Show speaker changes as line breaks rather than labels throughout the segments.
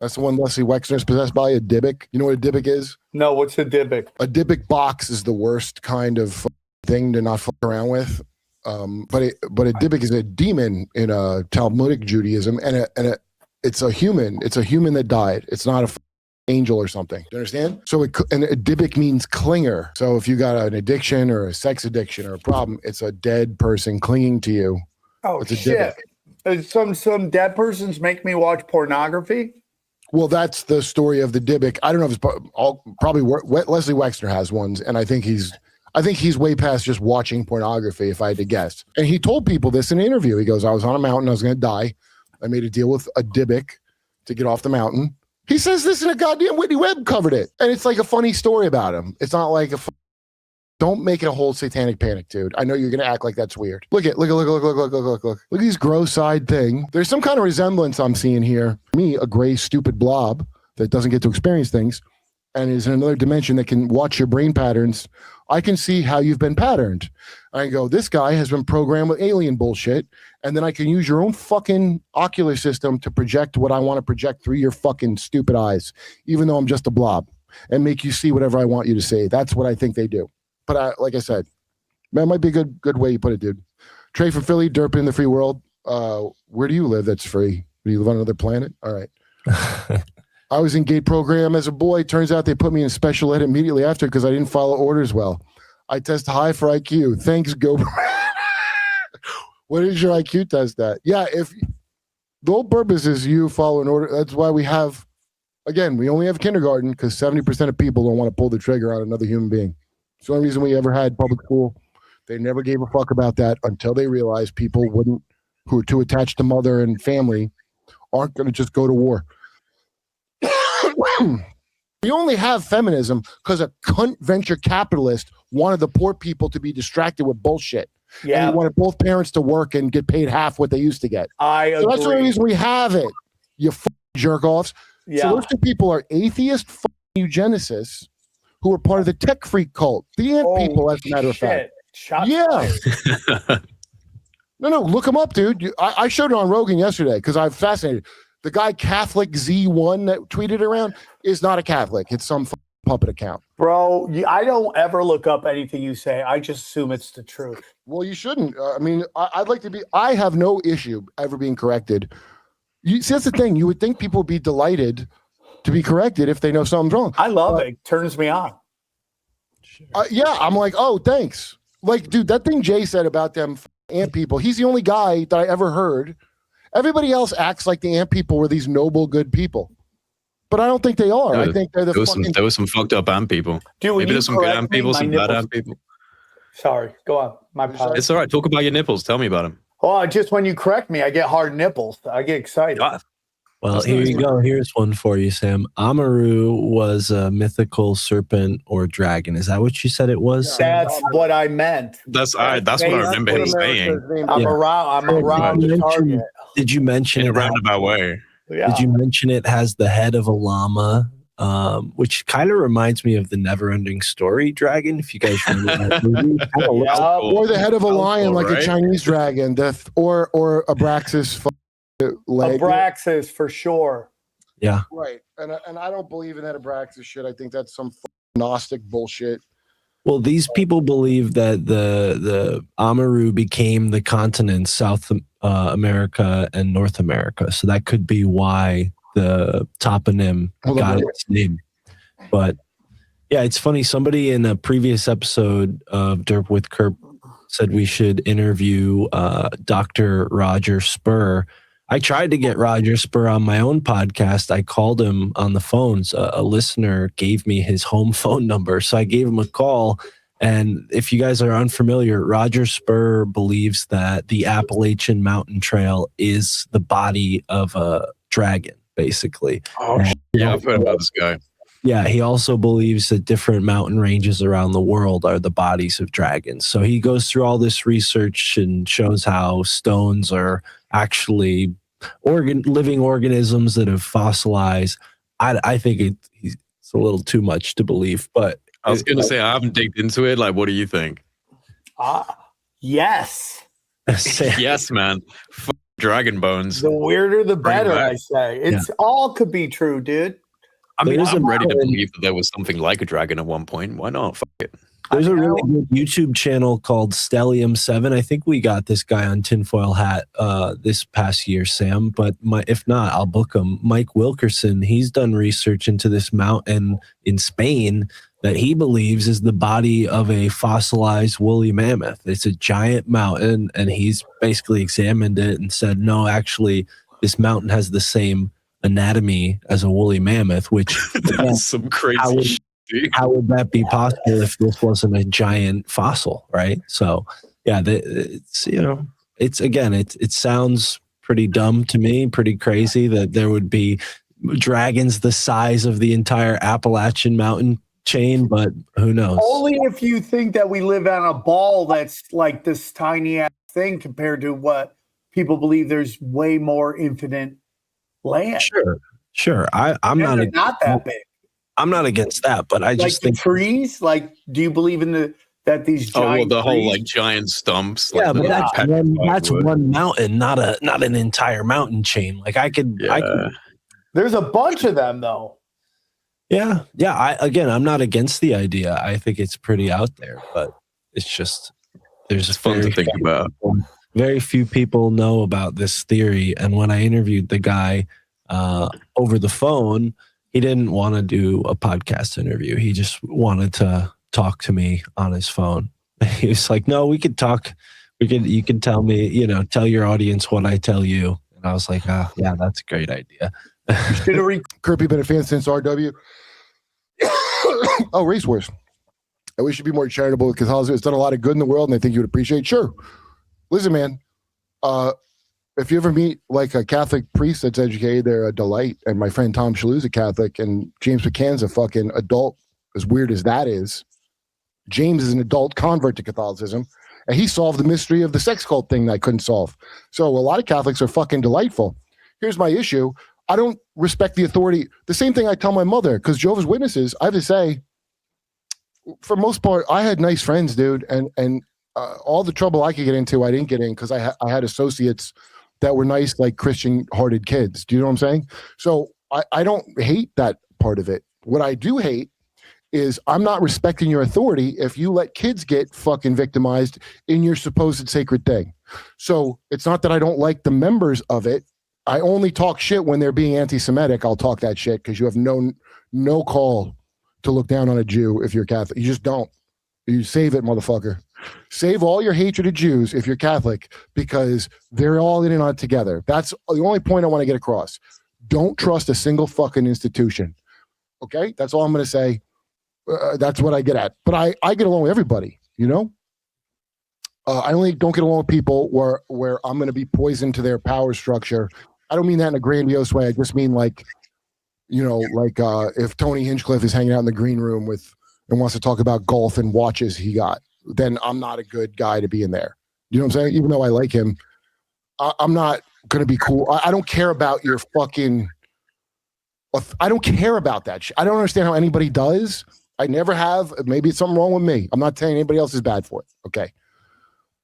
That's the one Leslie Wexner's possessed by, a Dybbuk. You know what a Dybbuk is?
No, what's a Dybbuk?
A Dybbuk box is the worst kind of thing to not fuck around with. But a Dybbuk is a demon in Talmudic Judaism, and it's a human. It's a human that died. It's not a angel or something. Do you understand? So and a Dybbuk means clinger. So if you got an addiction or a sex addiction or a problem, it's a dead person clinging to you.
Oh, shit. Some dead persons make me watch pornography?
Well, that's the story of the Dybbuk. I don't know if it's probably Leslie Wexner has ones, and I think he's way past just watching pornography, if I had to guess. And he told people this in an interview. He goes, I was on a mountain. I was going to die. I made a deal with a Dybbuk to get off the mountain. He says this in a goddamn Whitney Webb covered it. And it's like a funny story about him. It's not like don't make it a whole satanic panic, dude. I know you're going to act like that's weird. Look at these gross-eyed thing. There's some kind of resemblance I'm seeing here. Me, a gray, stupid blob that doesn't get to experience things and is in another dimension that can watch your brain patterns. I can see how you've been patterned. I go, this guy has been programmed with alien bullshit, and then I can use your own fucking ocular system to project what I want to project through your fucking stupid eyes, even though I'm just a blob, and make you see whatever I want you to see. That's what I think they do. But like I said, that might be a good way you put it, dude. Trey from Philly, derp in the free world. Where do you live that's free? Do you live on another planet? All right. I was in gate program as a boy. Turns out they put me in special ed immediately after because I didn't follow orders well. I test high for IQ. Thanks, Go. What is your IQ test at? Yeah, if the whole purpose is you follow an order. That's why we have, again, we only have kindergarten because 70% of people don't want to pull the trigger on another human being. It's the only reason we ever had public school. They never gave a fuck about that until they realized people who are too attached to mother and family aren't going to just go to war. We only have feminism because a cunt venture capitalist wanted the poor people to be distracted with bullshit. Yeah. And he wanted both parents to work and get paid half what they used to get.
I agree.
So that's the only reason we have it. You jerk offs. Yeah. So those two people are atheist eugenicists who are part of the tech freak cult. The ant people, as a matter of fact. Yeah. No, look them up, dude. I showed it on Rogan yesterday because I'm fascinated. The guy Catholic Z1 that tweeted around is not a Catholic. It's some puppet account.
Bro, I don't ever look up anything you say. I just assume it's the truth.
Well, you shouldn't. I mean, I'd like to be. I have no issue ever being corrected. See, that's the thing. You would think people would be delighted to be corrected if they know something's wrong.
I love it. It turns me on.
Yeah, I'm like, oh, thanks. Like, dude, that thing Jay said about them ant people, he's the only guy that I ever heard. Everybody else acts like the ant people were these noble, good people. But I don't think they are. I think they're the
there was some fucked up ant people.
Dude,
maybe there's some good ant people, some bad ant people.
Sorry, go on. My apologies.
It's all right. Talk about your nipples. Tell me about them.
Oh, just when you correct me, I get hard nipples. I get excited.
God.
Well, here you go. Here's one for you, Sam. Amaru was a mythical serpent or dragon. Is that what you said it was?
That's what I meant.
That's what I remember him saying.
I'm around the target.
Did you mention
in a roundabout way?
Yeah. Did you mention it has the head of a llama, which kind of reminds me of the Never-Ending Story dragon? If you guys remember that movie,
cool. Or the head of a lion, like a Chinese dragon, or Abraxas.
Abraxas for sure.
Yeah.
Right. And I don't believe in that Abraxas shit. I think that's some Gnostic bullshit.
Well, these people believe that the Amaru became the continents South America and North America. So that could be why the toponym got its name. But yeah, it's funny. Somebody in a previous episode of Derp with Kerp said we should interview Dr. Roger Spur. I tried to get Roger Spur on my own podcast. I called him on the phones. A listener gave me his home phone number. So I gave him a call. And if you guys are unfamiliar, Roger Spur believes that the Appalachian Mountain Trail is the body of a dragon, basically.
Oh, yeah, I've heard about this guy.
Yeah, he also believes that different mountain ranges around the world are the bodies of dragons. So he goes through all this research and shows how stones are actually living organisms that have fossilized. I think it's a little too much to believe, but
I was going to say, I haven't digged into it. Like, what do you think?
Yes.
Yes, man. dragon bones.
The weirder, the
Bring it
better.
back.
I say it's all could be true, dude.
I mean,
There's
I'm ready to
mountain-
believe that there was something like a dragon at one point. Why not? Fuck it.
There's a really good YouTube channel called Stellium7. I think we got this guy on Tinfoil Hat this past year, Sam. But if not, I'll book him. Mike Wilkerson, he's done research into this mountain in Spain that he believes is the body of a fossilized woolly mammoth. It's a giant mountain, and he's basically examined it and said, no, actually, this mountain has the same anatomy as a woolly mammoth, which
That's some crazy shit.
how would that be possible if this wasn't a giant fossil, right? So, yeah, it's it sounds pretty dumb to me, pretty crazy that there would be dragons the size of the entire Appalachian mountain chain, but who knows?
Only if you think that we live on a ball that's like this tiny ass thing compared to what people believe there's way more infinite land.
Sure. I'm
not that big.
I'm not against that, but I just think
trees. Like, do you believe in that these giant
the whole
trees?
like giant stumps?
Yeah,
like
but that's one mountain, not an entire mountain chain. Like I could.
There's a bunch of them though.
Yeah. I'm not against the idea. I think it's pretty out there, but it's just
it's fun to think about.
Very few people know about this theory, and when I interviewed the guy over the phone, he didn't want to do a podcast interview. He just wanted to talk to me on his phone. He was like, "No, we could talk. You can tell me, tell your audience what I tell you." And I was like, yeah, that's a great idea."
Kirby been a fan since RW. Oh, Race Wars. And we should be more charitable with Catholicism. It's done a lot of good in the world, and I think you would appreciate. Sure. Listen, man. If you ever meet like a Catholic priest that's educated, they're a delight. And my friend Tom Shalhoub's a Catholic, and James McCann's a fucking adult. As weird as that is, James is an adult convert to Catholicism, and he solved the mystery of the sex cult thing that I couldn't solve. So a lot of Catholics are fucking delightful. Here's my issue. I don't respect the authority. The same thing I tell my mother, because Jehovah's Witnesses, I have to say, for most part, I had nice friends, dude, and all the trouble I could get into, I didn't get in because I had associates that were nice, like Christian-hearted kids. Do you know what I'm saying? So I don't hate that part of it. What I do hate is I'm not respecting your authority if you let kids get fucking victimized in your supposed sacred thing. So it's not that I don't like the members of it. I only talk shit when they're being anti-Semitic. I'll talk that shit because you have no call to look down on a Jew if you're Catholic. You just don't. You save it, motherfucker. Save all your hatred of Jews if you're Catholic, because they're all in and on together. That's the only point I want to get across. Don't trust a single fucking institution. Okay? That's all I'm going to say. That's what I get at. But I get along with everybody, I only don't get along with people where I'm going to be poisoned to their power structure. I don't mean that in a grandiose way. I just mean like if Tony Hinchcliffe is hanging out in the green room and wants to talk about golf and watches he got, then I'm not a good guy to be in there. You know what I'm saying? Even though I like him, I'm not going to be cool. I don't care about your fucking. I don't care about that shit. I don't understand how anybody does. I never have. Maybe it's something wrong with me. I'm not saying anybody else is bad for it. Okay.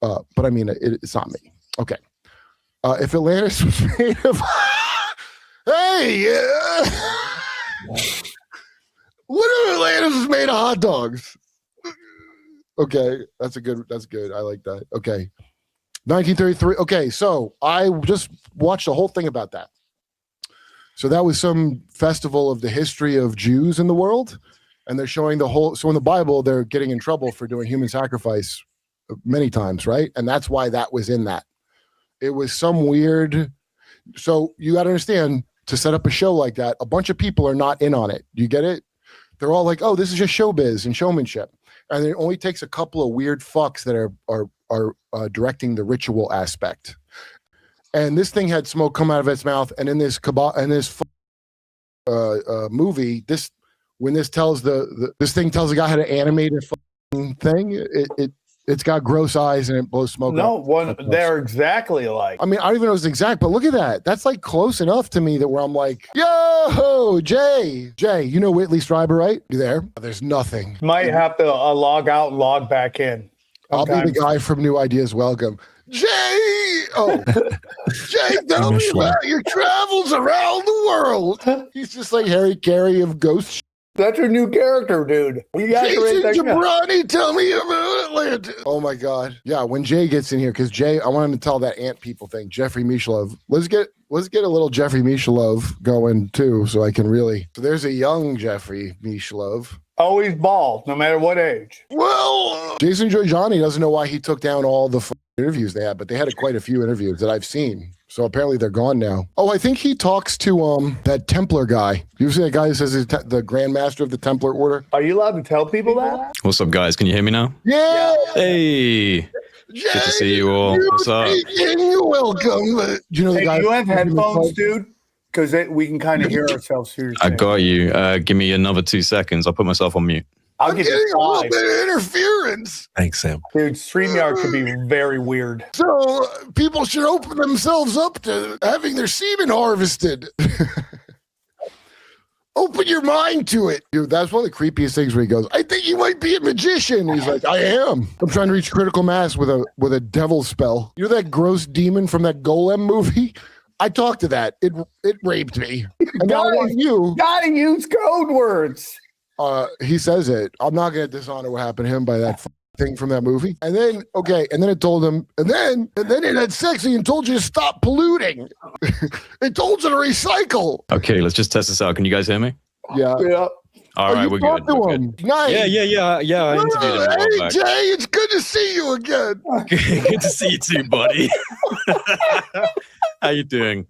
But I mean, it's not me. Okay. If Atlantis was made of, what if Atlantis was made of hot dogs? Okay, that's good. I like that. Okay. 1933. Okay, so I just watched the whole thing about that. So that was some festival of the history of Jews in the world, and they're showing the whole. So in the Bible, they're getting in trouble for doing human sacrifice many times, right? And that's why that was in that. It was some weird. So you got to understand, to set up a show like that, a bunch of people are not in on it. Do you get it? They're all like, "Oh, this is just showbiz and showmanship," and it only takes a couple of weird fucks that are directing the ritual aspect. And this thing had smoke come out of its mouth, and in this movie, when this tells this thing tells the guy how to animate a thing, it's got gross eyes and it blows smoke.
They're exactly alike.
I mean, I don't even know it's exact, but look at that. That's like close enough to me that where I'm like, yo, Jay, you know Whitley Strieber, right? You there? There's nothing.
Might have to log out and log back in.
I'll be the guy from New Ideas Welcome. Jay! Oh, Jay, tell me
Michelin.
about your travels around the world. He's just like Harry Carey of Ghost.
That's your new character, dude. You got to write
Jason
that down.
Jabroni, tell me about Atlanta. Oh my God. Yeah, when Jay gets in here, because Jay, I want him to tell that ant people thing. Jeffrey Mishalov. Let's get a little Jeffrey Mishalov going too, so I can really. So there's a young Jeffrey Mishalov.
Always bald, no matter what age.
Well, Jason Joyjani doesn't know why he took down all the interviews they had, but they had quite a few interviews that I've seen. So apparently they're gone now. Oh, I think he talks to that Templar guy. You see that guy who says he's the Grand Master of the Templar Order?
Are you allowed to tell people that?
What's up, guys? Can you hear me now?
Yeah.
Hey,
Jay,
good to see you all. What's up?
You're welcome. Do you know the
Hey,
guy?
do you have headphones, dude? Because we can kind of hear ourselves through.
I got you. Give me another 2 seconds. I'll put myself on mute.
I'll
I'm
give
getting
you
a little
5.
bit of interference.
Thanks, Sam.
Dude, StreamYard could be very weird.
So people should open themselves up to having their semen harvested. Open your mind to it. Dude, that's one of the creepiest things where he goes, I think you might be a magician. He's like, I am. I'm trying to reach critical mass with a devil spell. You know that gross demon from that Golem movie? I talked to that. It raped me. And now I want you.
Gotta use code words.
He says it. I'm not going to dishonor what happened to him by that thing from that movie. And then, okay, and then it told him, and then it had sex and told you to stop polluting. It told you to recycle.
Okay, let's just test this out. Can you guys hear me?
Yeah.
Yeah.
All right,
you
we're
talked
good.
to
We're
him.
good.
Nice.
Yeah. I interviewed him a while
Hey,
back.
Jay, it's good to see you again.
Good to see you too, buddy. How you doing?